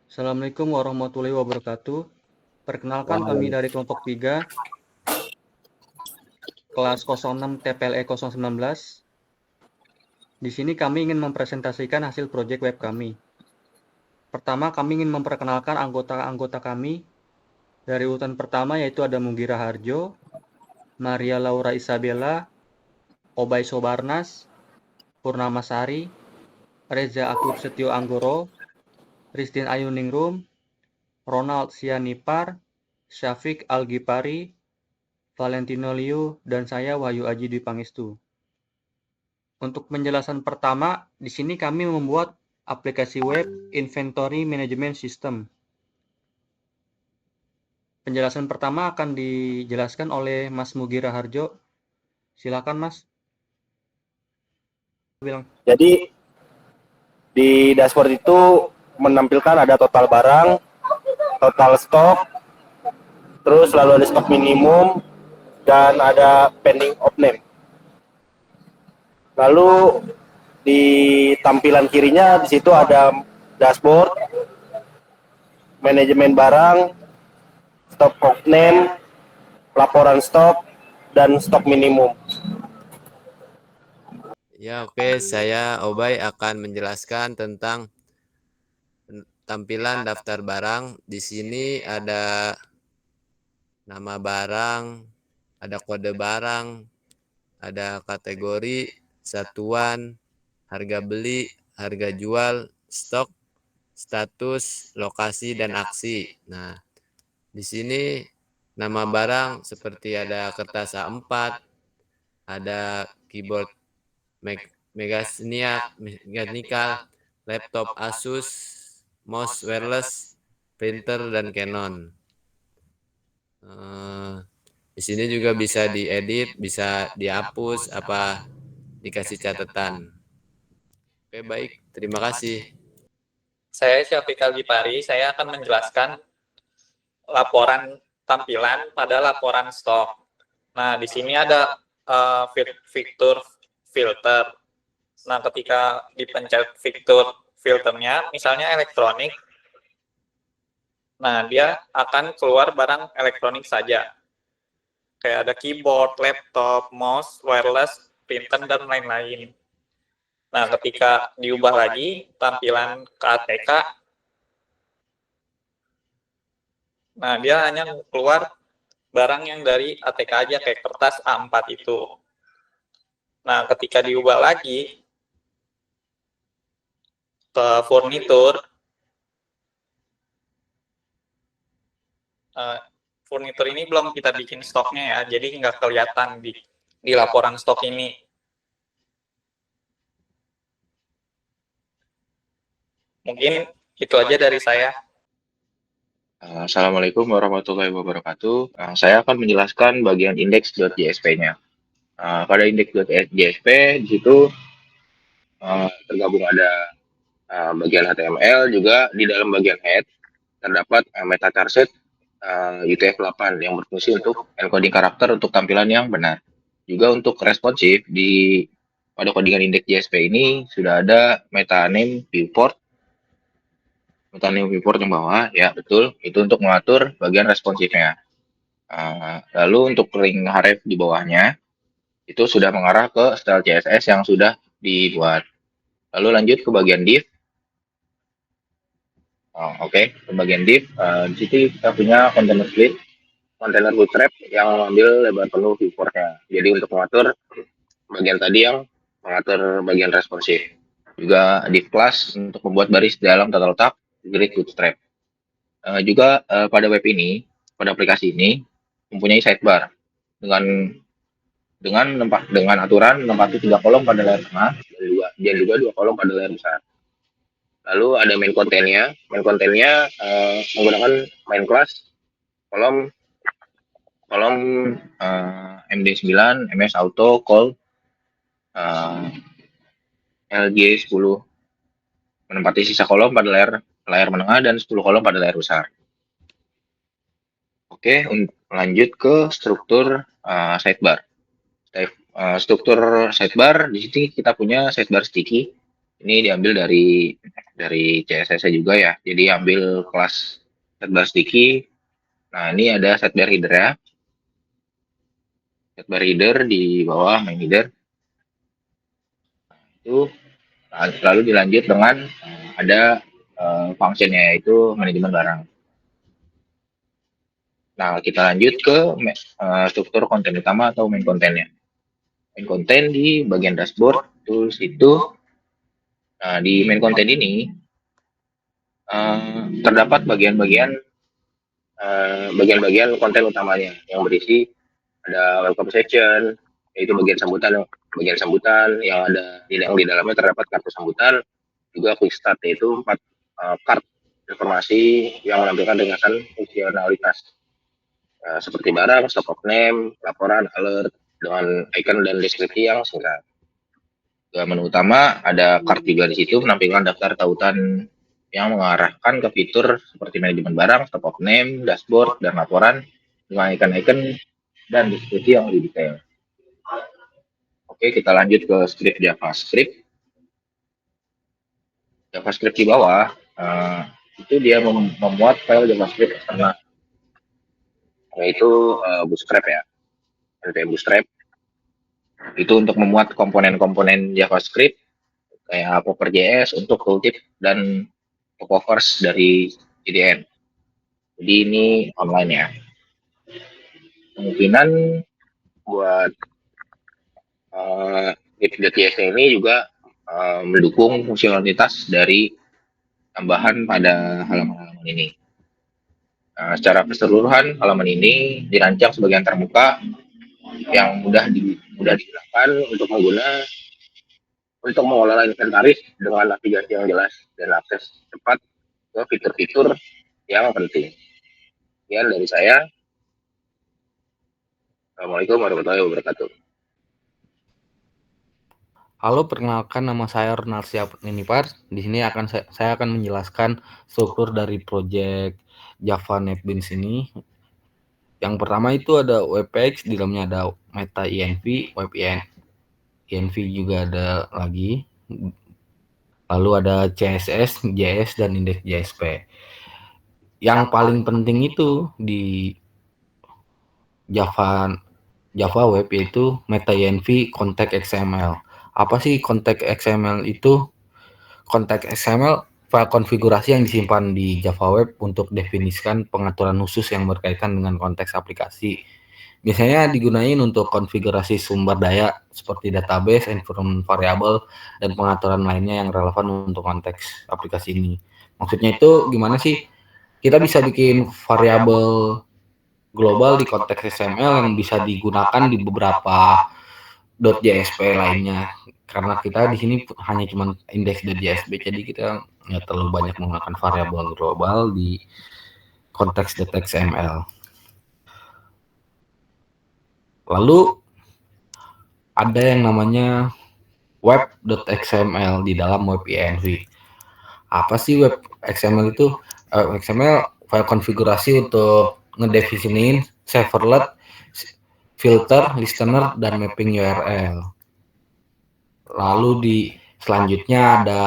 Assalamualaikum warahmatullahi wabarakatuh. Perkenalkan kami Wow. dari kelompok 3, kelas 06 TPLE 019. Di sini kami ingin mempresentasikan hasil proyek web kami. Pertama, kami ingin memperkenalkan anggota-anggota kami. Dari urutan pertama yaitu ada Mugira Harjo, Maria Laura Isabella, Obay Sobarnas, Purnama Sari, Reza Akur Setio Anggoro, Ristin Ayu Ningrum, Ronald Sianipar, Syafiq Algipari, Valentino Liu, dan saya Wahyu Aji Dwi Pangestu. Untuk penjelasan pertama, di sini kami membuat aplikasi web Inventory Management System. Penjelasan pertama akan dijelaskan oleh Mas Mugira Harjo. Silakan, Mas. Jadi di dashboard itu menampilkan ada total barang, total stok, terus lalu ada stok minimum dan ada pending of name. Lalu di tampilan kirinya di situ ada dashboard, manajemen barang, stok of name, laporan stok dan stok minimum. Ya, oke. Saya Obay akan menjelaskan tentang tampilan daftar barang. Di sini ada nama barang, ada kode barang, ada kategori, satuan, harga beli, harga jual, stok, status, lokasi, dan aksi. Nah, di sini nama barang seperti ada kertas A4, ada keyboard Megasnial, laptop Asus, mouse wireless, printer, dan Canon. Di sini juga bisa diedit, bisa dihapus, apa dikasih catatan. Oke, baik. Terima kasih. Saya Syafiq Algipari, saya akan menjelaskan laporan tampilan pada laporan stok. Nah, di sini ada fitur filter. Nah, ketika dipencet fitur filternya, misalnya elektronik, nah dia akan keluar barang elektronik saja. Kayak ada keyboard, laptop, mouse, wireless, printer, dan lain-lain. Nah, ketika diubah lagi tampilan ke ATK, nah dia hanya keluar barang yang dari ATK aja, kayak kertas A4 itu. Nah, ketika diubah lagi ke furnitur, furnitur ini belum kita bikin stoknya ya, jadi nggak kelihatan di laporan stok ini. Mungkin itu aja dari saya. Assalamualaikum warahmatullahi wabarakatuh. Saya akan menjelaskan bagian index.jsp-nya. Pada index.jsp di situ tergabung ada bagian HTML, juga di dalam bagian head terdapat metacharset UTF-8 yang berfungsi untuk encoding karakter untuk tampilan yang benar. Juga untuk responsif pada codingan index.jsp ini sudah ada meta name viewport yang bawah, ya betul, itu untuk mengatur bagian responsifnya. Lalu untuk ring href di bawahnya, itu sudah mengarah ke style CSS yang sudah dibuat. Lalu lanjut ke bagian div. Oke, ke bagian div, di situ kita punya container split, container bootstrap yang mengambil lebar penuh viewportnya. Jadi untuk mengatur bagian tadi yang mengatur bagian responsif. Juga div class untuk membuat baris dalam tata letak grid bootstrap. Juga pada web ini, pada aplikasi ini mempunyai sidebar dengan aturan menempati 3 kolom pada layar tengah dan juga 2 kolom pada layar besar. Lalu ada main kontennya. Main kontennya menggunakan main class kolom MD9, MS Auto, Call, LG10, menempati sisa kolom pada layar menengah dan 10 kolom pada layar besar. Oke, lanjut ke struktur sidebar. Struktur sidebar, di sini kita punya sidebar sticky Ini diambil dari CSS juga ya. Jadi ambil kelas sidebar sticky. Nah, ini ada sidebar header ya. Sidebar header di bawah main header. Itu lalu dilanjut dengan ada functionnya yaitu manajemen barang. Nah, kita lanjut ke struktur konten utama atau main kontennya. Main konten di bagian dashboard, terus itu di main konten ini terdapat bagian-bagian konten utamanya yang berisi ada welcome section, yaitu bagian sambutan yang di dalamnya terdapat kartu sambutan, juga quick start yaitu 4 card informasi yang menampilkan ringkasan fungsionalitas seperti barang, stock of name, laporan, alert dengan icon dan deskripsi yang singkat. Ke menu utama ada card juga di situ menampilkan daftar tautan yang mengarahkan ke fitur seperti manajemen barang, stock of name, dashboard, dan laporan dengan icon-icon dan deskripsi yang lebih detail. Oke, kita lanjut ke script JavaScript. JavaScript di bawah itu dia memuat file JavaScript eksternal, yaitu Bootstrap ya, npm Bootstrap. Itu untuk memuat komponen-komponen JavaScript kayak Popper.js untuk tooltip dan popovers dari JDN. Jadi ini online ya. Kemungkinan buat index.js ini juga mendukung fungsionalitas dari tambahan pada halaman-halaman ini. Secara keseluruhan halaman ini dirancang sebagai terbuka yang mudah digunakan untuk mengelola inventaris dengan navigasi yang jelas dan akses cepat ke fitur-fitur yang penting. Sekian dari saya. Assalamualaikum warahmatullahi wabarakatuh. Halo, perkenalkan nama saya Ronald Siap Ninipar. Di sini saya akan menjelaskan struktur dari project Java NetBeans ini. Yang pertama itu ada web page, di dalamnya ada meta env, web env juga ada lagi. Lalu ada CSS, JS, dan index.jsp. Yang paling penting itu di Java Web yaitu meta env context XML. Apa sih context XML itu? Context XML file konfigurasi yang disimpan di Java Web untuk definisikan pengaturan khusus yang berkaitan dengan konteks aplikasi. Biasanya digunakan untuk konfigurasi sumber daya seperti database, environment variable, dan pengaturan lainnya yang relevan untuk konteks aplikasi ini. Maksudnya itu gimana sih? Kita bisa bikin variabel global di konteks XML yang bisa digunakan di beberapa .jsp lainnya. Karena kita di sini hanya cuma index.jsp, jadi kita nggak terlalu banyak menggunakan variabel global di konteks .xml. Lalu ada yang namanya web.xml di dalam web env. Apa sih web XML itu? XML file konfigurasi untuk ngedefinisiin servlet, filter, listener, dan mapping URL. Lalu di selanjutnya ada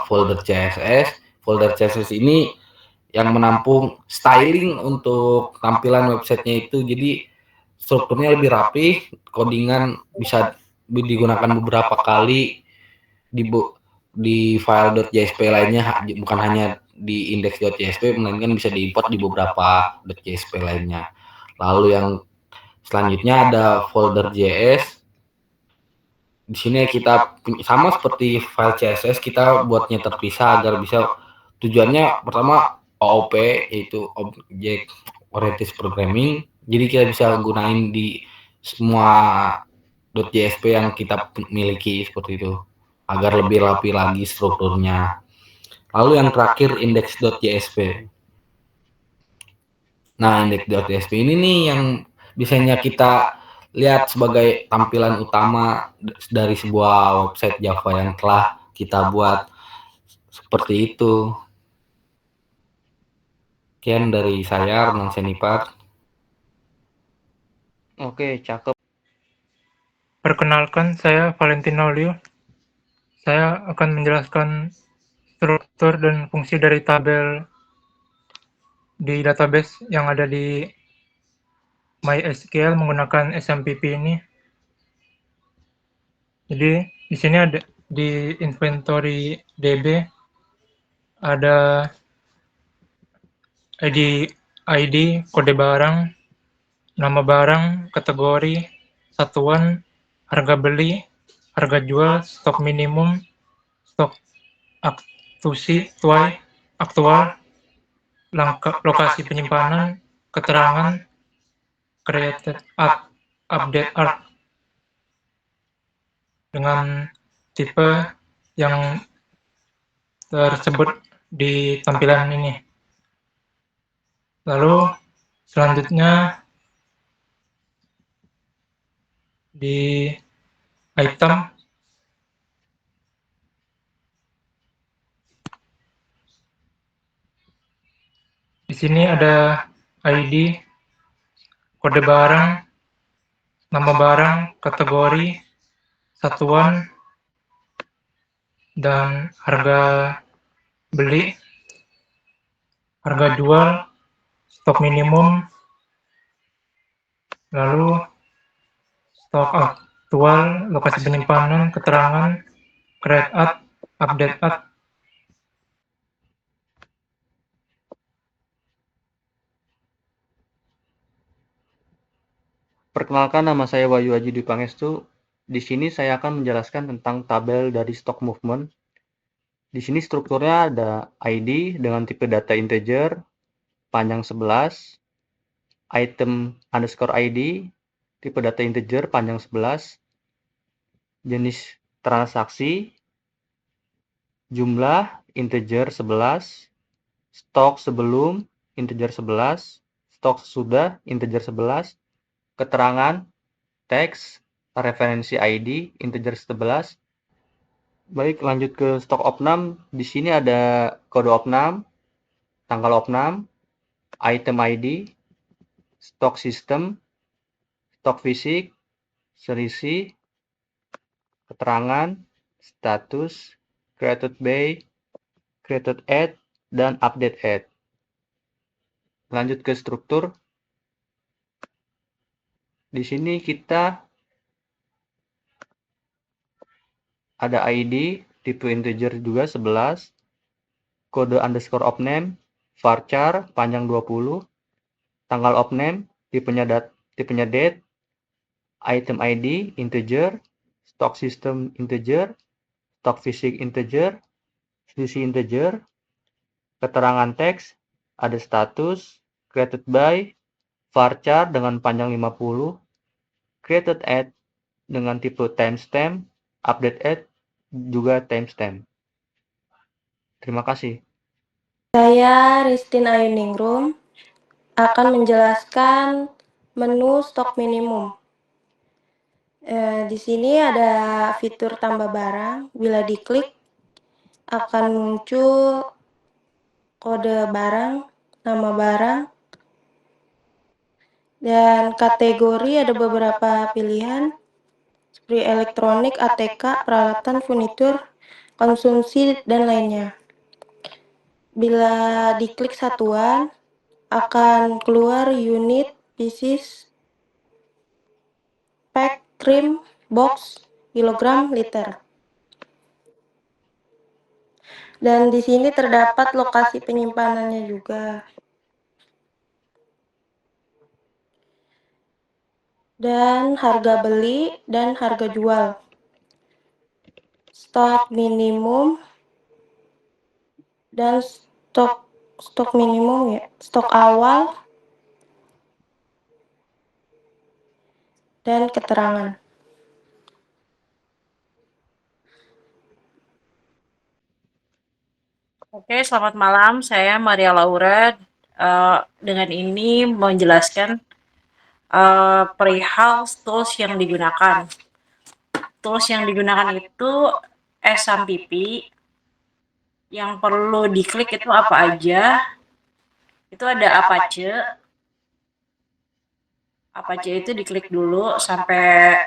folder CSS. Folder CSS ini yang menampung styling untuk tampilan websitenya itu. Jadi strukturnya lebih rapi, codingan bisa digunakan beberapa kali di file .jsp lainnya, bukan hanya di index.jsp, melainkan bisa diimport di beberapa .jsp lainnya. Lalu yang selanjutnya ada folder JS. Di sini kita sama seperti file CSS, kita buatnya terpisah agar bisa, tujuannya pertama OOP yaitu Object Oriented Programming. Jadi kita bisa gunain di semua .jsp yang kita miliki seperti itu agar lebih rapi lagi strukturnya. Lalu yang terakhir index.jsp. Nah, index.jsp ini nih yang biasanya kita lihat sebagai tampilan utama dari sebuah website Java yang telah kita buat. Seperti itu. Sekian dari saya, Ronald Senipar. Oke, cakep. Perkenalkan, saya Valentino Liu. saya akan menjelaskan struktur dan fungsi dari tabel di database yang ada di MySQL menggunakan SMPP ini. Jadi di sini ada di inventory DB ada ID, kode barang, nama barang, kategori, satuan, harga beli, harga jual, stok minimum, stok aktual, lokasi penyimpanan, keterangan, created art, update art dengan tipe yang tersebut di tampilan ini. Lalu selanjutnya di item di sini ada ID, kode barang, nama barang, kategori, satuan, dan harga beli, harga jual, stok minimum, lalu stok aktual, lokasi penyimpanan, keterangan, create art, update art. Perkenalkan, nama saya Wahyu Aji Dwi Pangestu. Di sini saya akan menjelaskan tentang tabel dari stock movement. Di sini strukturnya ada ID dengan tipe data integer, panjang 11, item underscore ID, tipe data integer, panjang 11, jenis transaksi, jumlah integer 11, stok sebelum integer 11, stok sesudah integer 11, keterangan, teks, referensi ID, integer 11. Baik, lanjut ke stok opnam. Di sini ada kode opnam, tanggal opnam, item ID, stok sistem, stok fisik, selisih, keterangan, status, created by, created at, dan update at. Lanjut ke struktur. Di sini kita ada ID, tipe integer juga 11, kode underscore opname, varchar, panjang 20, tanggal opname, tipenya date, item ID, integer, stok system integer, stok fisik integer, selisih integer, keterangan teks, ada status, created by, varchar dengan panjang 50, created at dengan tipe timestamp, update at juga timestamp. Terima kasih. Saya Ristin Ayuningrum akan menjelaskan menu stok minimum. Di sini ada fitur tambah barang. Bila diklik akan muncul kode barang, nama barang, dan kategori ada beberapa pilihan seperti elektronik, ATK, peralatan, furnitur, konsumsi, dan lainnya. Bila diklik satuan, akan keluar unit, pieces, pack, trim, box, kilogram, liter. Dan di sini terdapat lokasi penyimpanannya juga. Dan harga beli dan harga jual. Stok minimum dan stok minimum ya, stok awal dan keterangan. Oke, selamat malam. Saya Maria Laura. Dengan ini menjelaskan perihal tools yang digunakan. Tools yang digunakan itu SMPP. Yang perlu diklik itu apa aja? Itu ada Apache. Apache itu diklik dulu sampai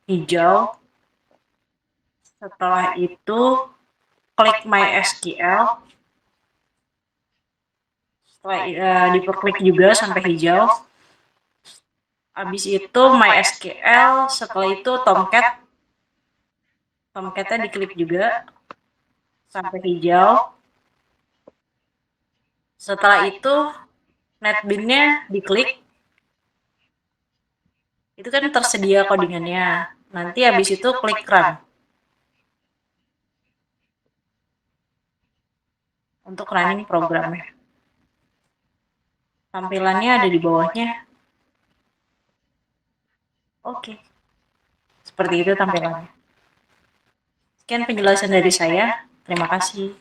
hijau. Setelah itu klik MySQL. Setelah diperklik juga sampai hijau. Habis itu MySQL, setelah itu Tomcat. Tomcatnya diklik juga sampai hijau. Setelah itu NetBeans-nya diklik. Itu kan tersedia codingannya. Nanti habis itu klik Run. Untuk running programnya. Tampilannya ada di bawahnya. Oke. Seperti itu tampilannya. Sekian penjelasan dari saya. Terima kasih.